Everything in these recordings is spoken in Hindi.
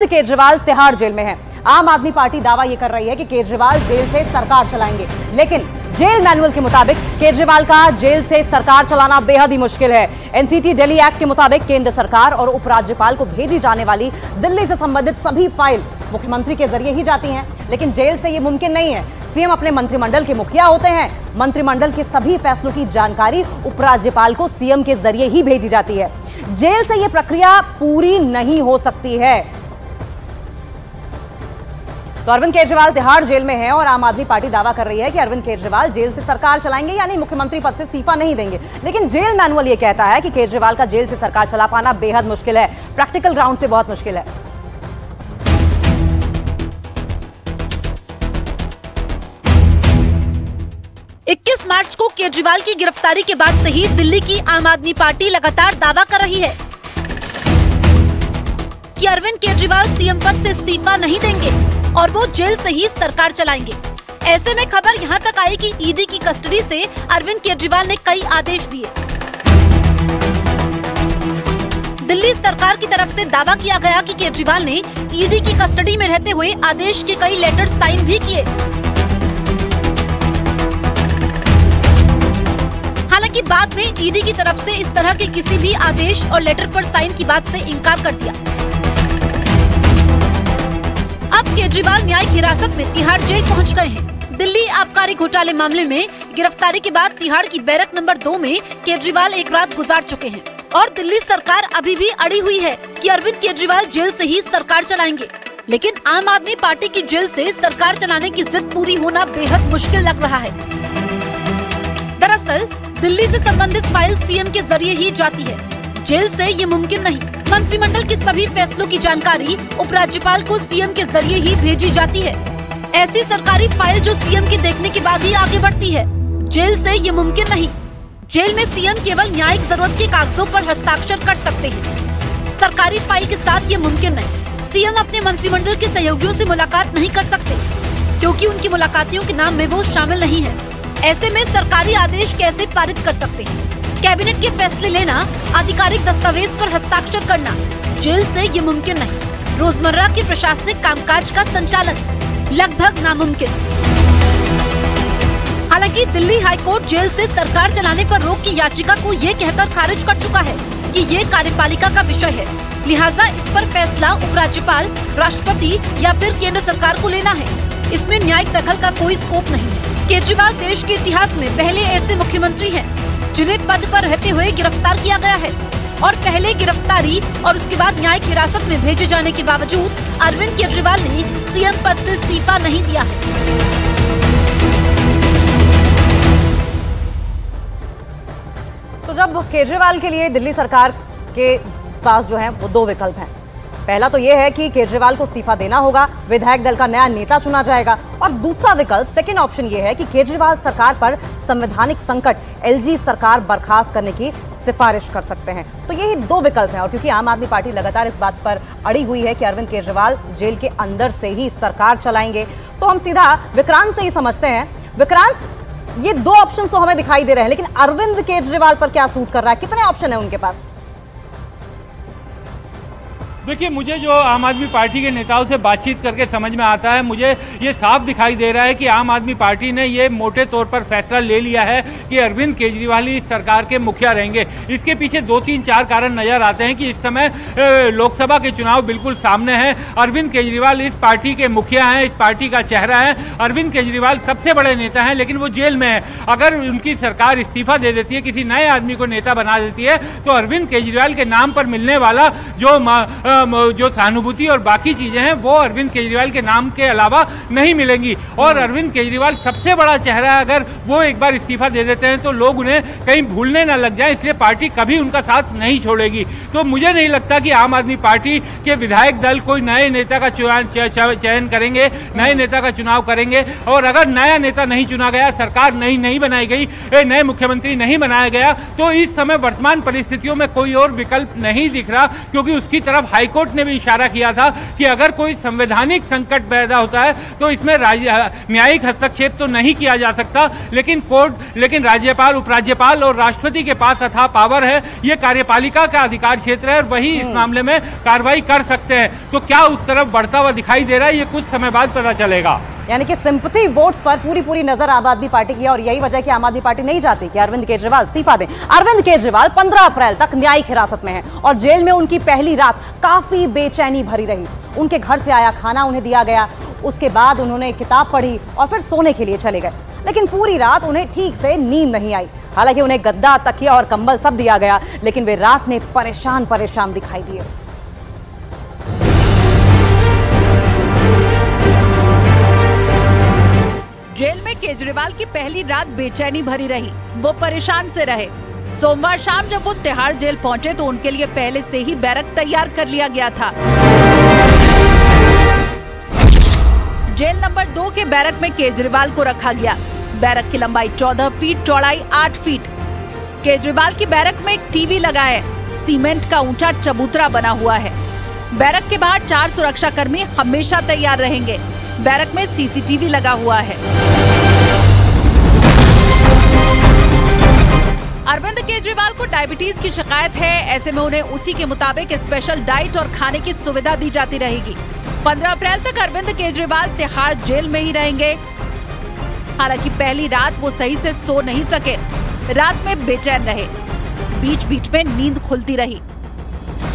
केजरीवाल तिहाड़ जेल में है। आम आदमी पार्टी दावा यह कर रही है कि केजरीवाल जेल से सरकार चलाएंगे, लेकिन जेल मैनुअल के मुताबिक केजरीवाल का जेल से सरकार चलाना बेहद ही मुश्किल है। एनसीटी दिल्ली एक्ट के मुताबिक केंद्र सरकार और उपराज्यपाल को भेजी जाने वाली दिल्ली से संबंधित सभी फाइल मुख्यमंत्री के जरिए ही जाती हैं, लेकिन जेल से यह मुमकिन नहीं है। सीएम अपने मंत्रिमंडल के मुखिया होते हैं। मंत्रिमंडल के सभी फैसलों की जानकारी उपराज्यपाल को सीएम के जरिए ही भेजी जाती है। जेल से यह प्रक्रिया पूरी नहीं हो सकती है। तो अरविंद केजरीवाल तिहाड़ जेल में है और आम आदमी पार्टी दावा कर रही है कि अरविंद केजरीवाल जेल से सरकार चलाएंगे, यानी मुख्यमंत्री पद से इस्तीफा नहीं देंगे। लेकिन जेल मैनुअल ये कहता है कि केजरीवाल का जेल से सरकार चला पाना बेहद मुश्किल है, प्रैक्टिकल ग्राउंड पे बहुत मुश्किल है। मार्च को केजरीवाल की गिरफ्तारी के बाद से ही दिल्ली की आम आदमी पार्टी लगातार दावा कर रही है कि अरविंद केजरीवाल सीएम पद से इस्तीफा नहीं देंगे और वो जेल से ही सरकार चलाएंगे। ऐसे में खबर यहाँ तक आई कि ईडी की कस्टडी से अरविंद केजरीवाल ने कई आदेश दिए। दिल्ली सरकार की तरफ से दावा किया गया कि केजरीवाल ने ईडी की कस्टडी में रहते हुए आदेश के कई लेटर साइन भी किए। हालांकि बाद में ईडी की तरफ से इस तरह के किसी भी आदेश और लेटर पर साइन की बात से इनकार कर दिया। अब केजरीवाल न्यायिक हिरासत में तिहाड़ जेल पहुंच गए हैं। दिल्ली आबकारी घोटाले मामले में गिरफ्तारी के बाद तिहाड़ की बैरक नंबर 2 में केजरीवाल एक रात गुजार चुके हैं और दिल्ली सरकार अभी भी अड़ी हुई है कि अरविंद केजरीवाल जेल से ही सरकार चलाएंगे। लेकिन आम आदमी पार्टी की जेल से सरकार चलाने की जिद पूरी होना बेहद मुश्किल लग रहा है। दरअसल दिल्ली से संबंधित फाइल सीएम के जरिए ही जाती है, जेल से ये मुमकिन नहीं। मंत्रिमंडल के सभी फैसलों की जानकारी उपराज्यपाल को सीएम के जरिए ही भेजी जाती है। ऐसी सरकारी फाइल जो सीएम के देखने के बाद ही आगे बढ़ती है, जेल से ये मुमकिन नहीं। जेल में सीएम केवल न्यायिक जरूरत के कागजों पर हस्ताक्षर कर सकते हैं, सरकारी फाइल के साथ ये मुमकिन नहीं। सीएम अपने मंत्रिमंडल के सहयोगियों से मुलाकात नहीं कर सकते क्योंकि उनकी मुलाकातियों के नाम में वो शामिल नहीं है। ऐसे में सरकारी आदेश कैसे पारित कर सकते हैं? कैबिनेट के फैसले लेना, आधिकारिक दस्तावेज पर हस्ताक्षर करना, जेल से ये मुमकिन नहीं। रोजमर्रा के प्रशासनिक कामकाज का संचालन लगभग नामुमकिन। हालांकि दिल्ली हाईकोर्ट जेल से सरकार चलाने पर रोक की याचिका को ये कहकर खारिज कर चुका है कि ये कार्यपालिका का विषय है, लिहाजा इस पर फैसला उपराज्यपाल, राष्ट्रपति या फिर केंद्र सरकार को लेना है। इसमें न्यायिक दखल का कोई स्कोप नहीं है। केजरीवाल देश के इतिहास में पहले ऐसे मुख्यमंत्री हैं जिन्हें पद पर रहते हुए गिरफ्तार किया गया है और पहले गिरफ्तारी और उसके बाद न्यायिक हिरासत में भेजे जाने के बावजूद अरविंद केजरीवाल ने सीएम पद से इस्तीफा नहीं दिया है। तो जब केजरीवाल के लिए दिल्ली सरकार के पास जो है वो दो विकल्प हैं। पहला तो यह है कि केजरीवाल को इस्तीफा देना होगा, विधायक दल का नया नेता चुना जाएगा, और दूसरा विकल्प, सेकंड ऑप्शन यह है कि केजरीवाल सरकार पर संवैधानिक संकट, एलजी सरकार बर्खास्त करने की सिफारिश कर सकते हैं। तो यही दो विकल्प हैं और क्योंकि आम आदमी पार्टी लगातार इस बात पर अड़ी हुई है कि अरविंद केजरीवाल जेल के अंदर से ही सरकार चलाएंगे, तो हम सीधा विक्रांत से ही समझते हैं। विक्रांत, ये दो ऑप्शन तो हमें दिखाई दे रहे हैं, लेकिन अरविंद केजरीवाल पर क्या सूट कर रहा है? कितने ऑप्शन है उनके पास? देखिए, मुझे जो आम आदमी पार्टी के नेताओं से बातचीत करके समझ में आता है, मुझे ये साफ दिखाई दे रहा है कि आम आदमी पार्टी ने ये मोटे तौर पर फैसला ले लिया है कि अरविंद केजरीवाल ही सरकार के मुखिया रहेंगे। इसके पीछे 2-3-4 कारण नजर आते हैं कि इस समय लोकसभा के चुनाव बिल्कुल सामने हैं। अरविंद केजरीवाल इस पार्टी के मुखिया हैं, इस पार्टी का चेहरा है। अरविंद केजरीवाल सबसे बड़े नेता हैं, लेकिन वो जेल में है। अगर उनकी सरकार इस्तीफा दे देती है, किसी नए आदमी को नेता बना देती है, तो अरविंद केजरीवाल के नाम पर मिलने वाला जो सहानुभूति और बाकी चीजें हैं वो अरविंद केजरीवाल के नाम के अलावा नहीं मिलेंगी। और अरविंद केजरीवाल सबसे बड़ा चेहरा है, अगर वो एक बार इस्तीफा दे देते हैं तो लोग उन्हें कहीं भूलने ना लग जाए, इसलिए पार्टी कभी उनका साथ नहीं छोड़ेगी। तो मुझे नहीं लगता कि आम आदमी पार्टी के विधायक दल कोई नए नेता का चयन करेंगे, नए नेता का चुनाव करेंगे। और अगर नया नेता नहीं चुना गया, सरकार नहीं बनाई गई, नए मुख्यमंत्री नहीं बनाया गया, तो इस समय वर्तमान परिस्थितियों में कोई और विकल्प नहीं दिख रहा, क्योंकि उसकी तरफ हाईकोर्ट ने भी इशारा किया था कि अगर कोई संवैधानिक संकट पैदा होता है तो इसमें न्यायिक हस्तक्षेप तो नहीं किया जा सकता, लेकिन राज्यपाल, उपराज्यपाल और राष्ट्रपति के पास अथाह पावर है, ये कार्यपालिका का अधिकार क्षेत्र है और वही इस मामले में कार्रवाई कर सकते हैं। तो क्या उस तरफ बढ़ता हुआ दिखाई दे रहा है, ये कुछ समय बाद पता चलेगा। यानी कि सिंपैथी वोट्स पर पूरी नजर आम आदमी पार्टी की है और यही वजह है कि आम आदमी पार्टी नहीं चाहती कि अरविंद केजरीवाल इस्तीफा दें। अरविंद केजरीवाल 15 अप्रैल तक न्यायिक हिरासत में हैं और जेल में उनकी पहली रात काफी बेचैनी भरी रही। उनके घर से आया खाना उन्हें दिया गया, उसके बाद उन्होंने किताब पढ़ी और फिर सोने के लिए चले गए, लेकिन पूरी रात उन्हें ठीक से नींद नहीं आई। हालांकि उन्हें गद्दा, तकिया और कंबल सब दिया गया, लेकिन वे रात में परेशान दिखाई दिए। जेल में केजरीवाल की पहली रात बेचैनी भरी रही, वो परेशान से रहे। सोमवार शाम जब वो तिहाड़ जेल पहुंचे तो उनके लिए पहले से ही बैरक तैयार कर लिया गया था। जेल नंबर 2 के बैरक में केजरीवाल को रखा गया। बैरक की लंबाई 14 फीट, चौड़ाई 8 फीट। केजरीवाल की बैरक में एक टीवी लगा है, सीमेंट का ऊंचा चबूतरा बना हुआ है। बैरक के बाहर 4 सुरक्षा कर्मी हमेशा तैयार रहेंगे। बैरक में सीसीटीवी लगा हुआ है। अरविंद केजरीवाल को डायबिटीज की शिकायत है, ऐसे में उन्हें उसी के मुताबिक स्पेशल डाइट और खाने की सुविधा दी जाती रहेगी। 15 अप्रैल तक अरविंद केजरीवाल तिहाड़ जेल में ही रहेंगे। हालांकि पहली रात वो सही से सो नहीं सके, रात में बेचैन रहे, बीच बीच में नींद खुलती रही।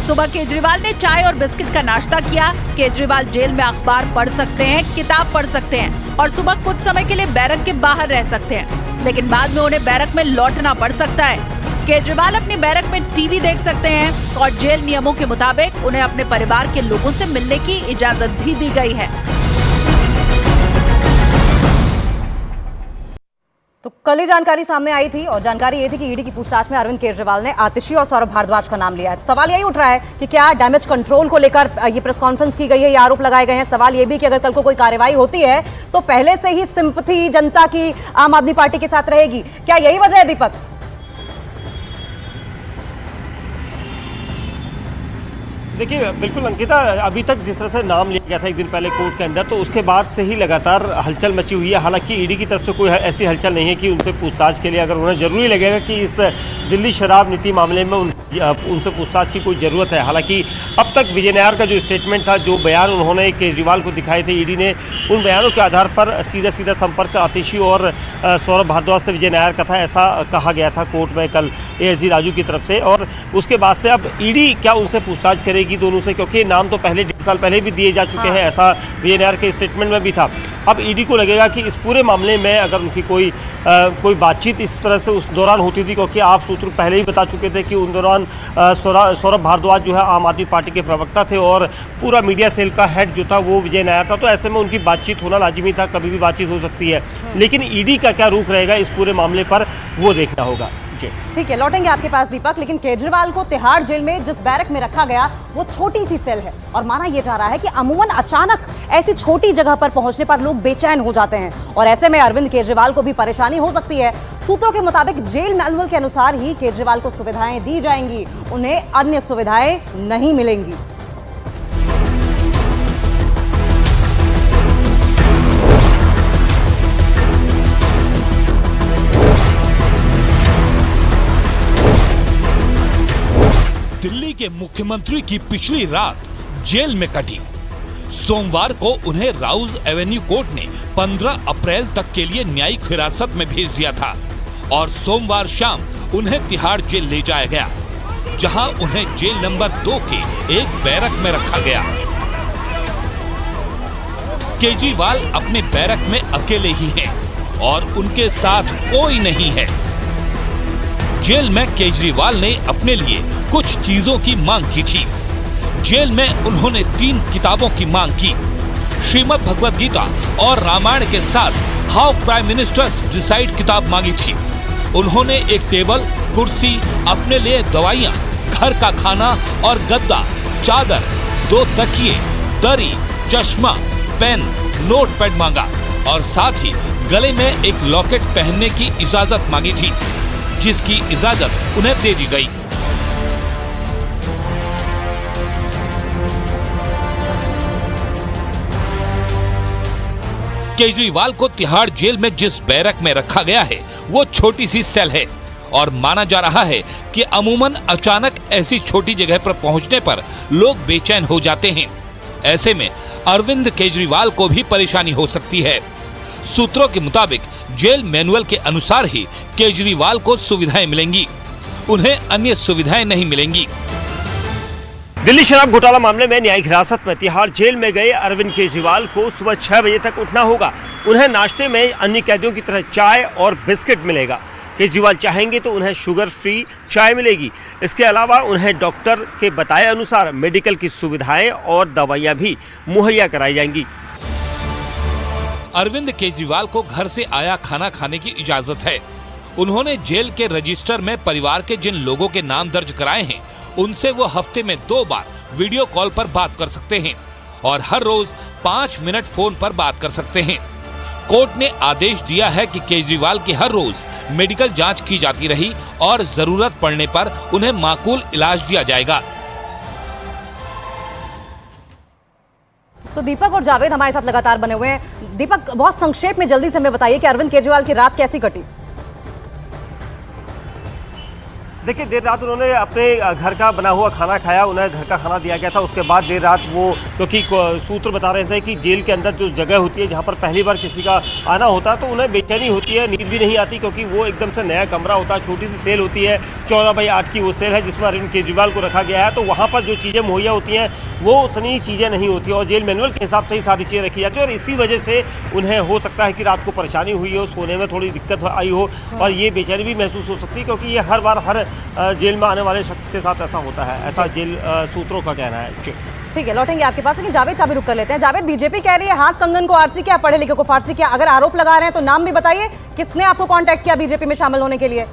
सुबह केजरीवाल ने चाय और बिस्किट का नाश्ता किया। केजरीवाल जेल में अखबार पढ़ सकते हैं, किताब पढ़ सकते हैं और सुबह कुछ समय के लिए बैरक के बाहर रह सकते हैं, लेकिन बाद में उन्हें बैरक में लौटना पड़ सकता है। केजरीवाल अपनी बैरक में टीवी देख सकते हैं और जेल नियमों के मुताबिक उन्हें अपने परिवार के लोगों से मिलने की इजाजत भी दी गई है। तो कल ही जानकारी सामने आई थी और जानकारी ये थी कि ईडी की पूछताछ में अरविंद केजरीवाल ने आतिशी और सौरभ भारद्वाज का नाम लिया है। सवाल यही उठ रहा है कि क्या डैमेज कंट्रोल को लेकर ये प्रेस कॉन्फ्रेंस की गई है, ये आरोप लगाए गए हैं। सवाल ये भी कि अगर कल को कोई कार्रवाई होती है तो पहले से ही सिंपैथी जनता की आम आदमी पार्टी के साथ रहेगी, क्या यही वजह है दीपक? देखिए बिल्कुल अंकिता, अभी तक जिस तरह से नाम लिया गया था एक दिन पहले कोर्ट के अंदर, तो उसके बाद से ही लगातार हलचल मची हुई है। हालांकि ईडी की तरफ से कोई ऐसी हलचल नहीं है कि उनसे पूछताछ के लिए अगर उन्हें जरूरी लगेगा कि इस दिल्ली शराब नीति मामले में उनसे पूछताछ की कोई ज़रूरत है। हालांकि अब तक विजय नायर का जो स्टेटमेंट था, जो बयान उन्होंने केजरीवाल को दिखाए थे ईडी ने, उन बयानों के आधार पर सीधा संपर्क आतिशी और सौरभ भारद्वाज से विजय नायर का था, ऐसा कहा गया था कोर्ट में कल एएसजी राजू की तरफ से। और उसके बाद से अब ईडी क्या उनसे पूछताछ करेगी दोनों से, क्योंकि नाम तो पहले 1.5 साल पहले भी दिए जा चुके हैं, ऐसा विजय नायर के स्टेटमेंट में भी था। अब ईडी को लगेगा कि इस पूरे मामले में अगर उनकी कोई बातचीत इस तरह से उस दौरान होती थी, क्योंकि आप सूत्र पहले ही बता चुके थे कि उन दौरान सौरभ भारद्वाज जो है आम आदमी पार्टी के प्रवक्ता थे और पूरा मीडिया सेल का हेड जो था वो विजय नायर था, तो ऐसे में उनकी बातचीत होना लाजिमी था, कभी भी बातचीत हो सकती है। लेकिन ईडी का क्या रुख रहेगा इस पूरे मामले पर, वो देखना होगा। ठीक है, लौटेंगे आपके पास दीपक। लेकिन केजरीवाल को तिहाड़ जेल में जिस बैरक में रखा गया वो छोटी सी सेल है और माना यह जा रहा है कि अमूमन अचानक ऐसी छोटी जगह पर पहुंचने पर लोग बेचैन हो जाते हैं और ऐसे में अरविंद केजरीवाल को भी परेशानी हो सकती है। सूत्रों के मुताबिक जेल मैनुअल के अनुसार ही केजरीवाल को सुविधाएं दी जाएंगी, उन्हें अन्य सुविधाएं नहीं मिलेंगी। दिल्ली के मुख्यमंत्री की पिछली रात जेल में कटी। सोमवार को उन्हें राउज एवेन्यू कोर्ट ने 15 अप्रैल तक के लिए न्यायिक हिरासत में भेज दिया था और सोमवार शाम उन्हें तिहाड़ जेल ले जाया गया, जहां उन्हें जेल नंबर 2 के एक बैरक में रखा गया। केजरीवाल अपने बैरक में अकेले ही हैं और उनके साथ कोई नहीं है। जेल में केजरीवाल ने अपने लिए कुछ चीजों की मांग की थी। जेल में उन्होंने 3 किताबों की मांग की, श्रीमद् भगवद गीता और रामायण के साथ हाउ प्राइम मिनिस्टर्स डिसाइड किताब मांगी थी। उन्होंने एक टेबल, कुर्सी, अपने लिए दवाइयाँ, घर का खाना और गद्दा, चादर, 2 तकिए, दरी, चश्मा, पेन, नोटपैड मांगा और साथ ही गले में एक लॉकेट पहनने की इजाजत मांगी थी, जिसकी इजाजत उन्हें दे दी गई। केजरीवाल को तिहाड़ जेल में जिस बैरक में रखा गया है वो छोटी सी सेल है और माना जा रहा है कि अमूमन अचानक ऐसी छोटी जगह पर पहुंचने पर लोग बेचैन हो जाते हैं। ऐसे में अरविंद केजरीवाल को भी परेशानी हो सकती है। सूत्रों के मुताबिक जेल मैनुअल के अनुसार ही केजरीवाल को सुविधाएं मिलेंगी, उन्हें अन्य सुविधाएं नहीं मिलेंगी। दिल्ली शराब घोटाला मामले में न्यायिक हिरासत में तिहाड़ जेल में गए अरविंद केजरीवाल को सुबह 6 बजे तक उठना होगा। उन्हें नाश्ते में अन्य कैदियों की तरह चाय और बिस्किट मिलेगा। केजरीवाल चाहेंगे तो उन्हें शुगर फ्री चाय मिलेगी। इसके अलावा उन्हें डॉक्टर के बताए अनुसार मेडिकल की सुविधाएं और दवाइयां भी मुहैया कराई जाएंगी। अरविंद केजरीवाल को घर से आया खाना खाने की इजाजत है। उन्होंने जेल के रजिस्टर में परिवार के जिन लोगों के नाम दर्ज कराए हैं उनसे वो हफ्ते में 2 बार वीडियो कॉल पर बात कर सकते हैं और हर रोज 5 मिनट फोन पर बात कर सकते हैं। कोर्ट ने आदेश दिया है कि केजरीवाल की हर रोज मेडिकल जांच की जाती रही और जरूरत पड़ने पर उन्हें माकूल इलाज दिया जाएगा। तो दीपक और जावेद हमारे साथ लगातार बने हुए हैं। दीपक, बहुत संक्षेप में जल्दी से हमें बताइए कि अरविंद केजरीवाल की रात कैसी कटी? देखिए, देर रात उन्होंने अपने घर का बना हुआ खाना खाया, उन्हें घर का खाना दिया गया था। उसके बाद देर रात वो, क्योंकि सूत्र बता रहे थे कि जेल के अंदर जो जगह होती है जहां पर पहली बार किसी का आना होता है तो उन्हें बेचैनी होती है, नींद भी नहीं आती, क्योंकि वो एकदम से नया कमरा होता है, छोटी सी सेल होती है, 14x8 की वो सेल है जिसमें अरविंद केजरीवाल को रखा गया है। तो वहाँ पर जो चीज़ें मुहैया होती हैं वो उतनी चीज़ें नहीं होती और जेल मैनुअल के हिसाब से ही सारी चीज़ें रखी जाती है और इसी वजह से उन्हें हो सकता है कि रात को परेशानी हुई हो, सोने में थोड़ी दिक्कत आई हो और ये बेचैनी भी महसूस हो सकती है, क्योंकि ये हर बार हर जेल में आने वाले शख्स के साथ ऐसा होता है, ऐसा जेल सूत्रों का कहना है। ठीक है, लौटेंगे आपके पास, लेकिन जावेद का भी रुक कर लेते हैं। जावेद, बीजेपी कह रही है हाथ कंगन को आरसी किया, पढ़े लिखे को फारसी किया। अगर आरोप लगा रहे हैं तो नाम भी बताइए, किसने आपको कांटेक्ट किया बीजेपी में शामिल होने के लिए?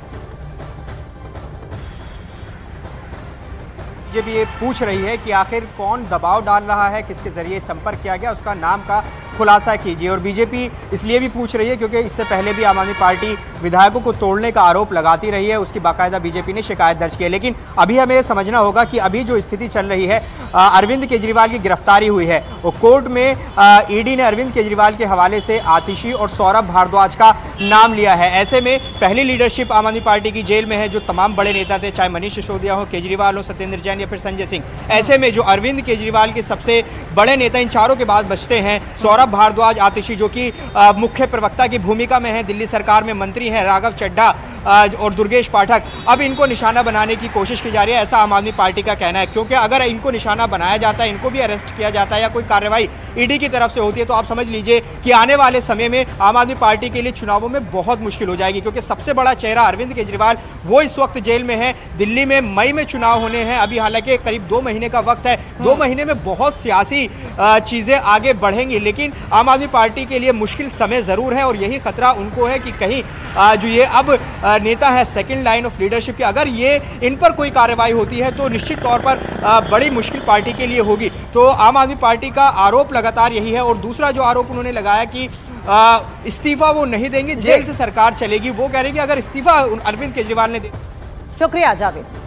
बीजेपी ये पूछ रही है कि आखिर कौन दबाव डाल रहा है, किसके जरिए संपर्क किया गया, उसका नाम का खुलासा कीजिए। और बीजेपी इसलिए भी पूछ रही है क्योंकि इससे पहले भी आम आदमी पार्टी विधायकों को तोड़ने का आरोप लगाती रही है, उसकी बाकायदा बीजेपी ने शिकायत दर्ज की है। लेकिन अभी हमें यह समझना होगा कि अभी जो स्थिति चल रही है, अरविंद केजरीवाल की गिरफ्तारी हुई है, वो कोर्ट में ईडी ने अरविंद केजरीवाल के हवाले से आतिशी और सौरभ भारद्वाज का नाम लिया है। ऐसे में पहली लीडरशिप आम आदमी पार्टी की जेल में है, जो तमाम बड़े नेता थे, चाहे मनीष सिसोदिया हो, केजरीवाल हो, सत्येंद्र जैन या फिर संजय सिंह। ऐसे में जो अरविंद केजरीवाल के सबसे बड़े नेता इन चारों के बाद बचते हैं, सौरभ भारद्वाज, आतिशी जो कि मुख्य प्रवक्ता की भूमिका में है, दिल्ली सरकार में मंत्री हैं, राघव चड्ढा और दुर्गेश पाठक। अब इनको निशाना बनाने की कोशिश की जा रही है, ऐसा आम आदमी पार्टी का कहना है, क्योंकि अगर इनको निशाना बनाया जाता है, इनको भी अरेस्ट किया जाता है या कोई कार्रवाई ईडी की तरफ से होती है, तो आप समझ लीजिए कि आने वाले समय में आम आदमी पार्टी के लिए चुनावों में बहुत मुश्किल हो जाएगी, क्योंकि सबसे बड़ा चेहरा अरविंद केजरीवाल वो इस वक्त जेल में है। दिल्ली में मई में चुनाव होने हैं, अभी हालांकि करीब 2 महीने का वक्त है, 2 महीने में बहुत सियासी चीजें आगे बढ़ेंगी, लेकिन आम आदमी पार्टी के लिए मुश्किल समय जरूर है और यही खतरा उनको है कि कहीं जो ये अब नेता है सेकंड लाइन ऑफ लीडरशिप की, अगर ये इन पर कोई कार्रवाई होती है तो निश्चित तौर पर बड़ी मुश्किल पार्टी के लिए होगी। तो आम आदमी पार्टी का आरोप लगातार यही है। और दूसरा जो आरोप उन्होंने लगाया कि इस्तीफा वो नहीं देंगे, जेल से सरकार चलेगी, वो कह रहे हैं कि अगर इस्तीफा अरविंद केजरीवाल ने दे। शुक्रिया जावेद।